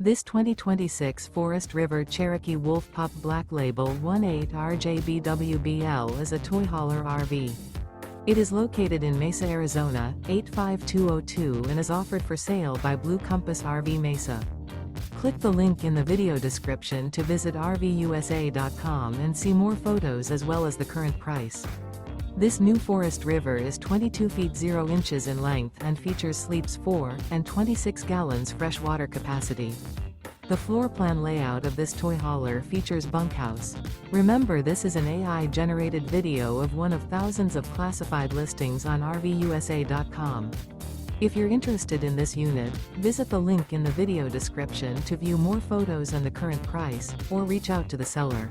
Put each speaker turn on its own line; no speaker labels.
This 2026 Forest River Cherokee Wolf Pup Black Label 18RJBWBL is a toy hauler RV. It is located in Mesa, Arizona, 85202 and is offered for sale by Blue Compass RV Mesa. Click the link in the video description to visit RVUSA.com and see more photos as well as the current price. This new Forest River is 22 feet 0 inches in length and features sleeps 4 and 26 gallons fresh water capacity. The floor plan layout of this toy hauler features bunkhouse. Remember, this is an AI-generated video of one of thousands of classified listings on RVUSA.com. If you're interested in this unit, visit the link in the video description to view more photos and the current price, or reach out to the seller.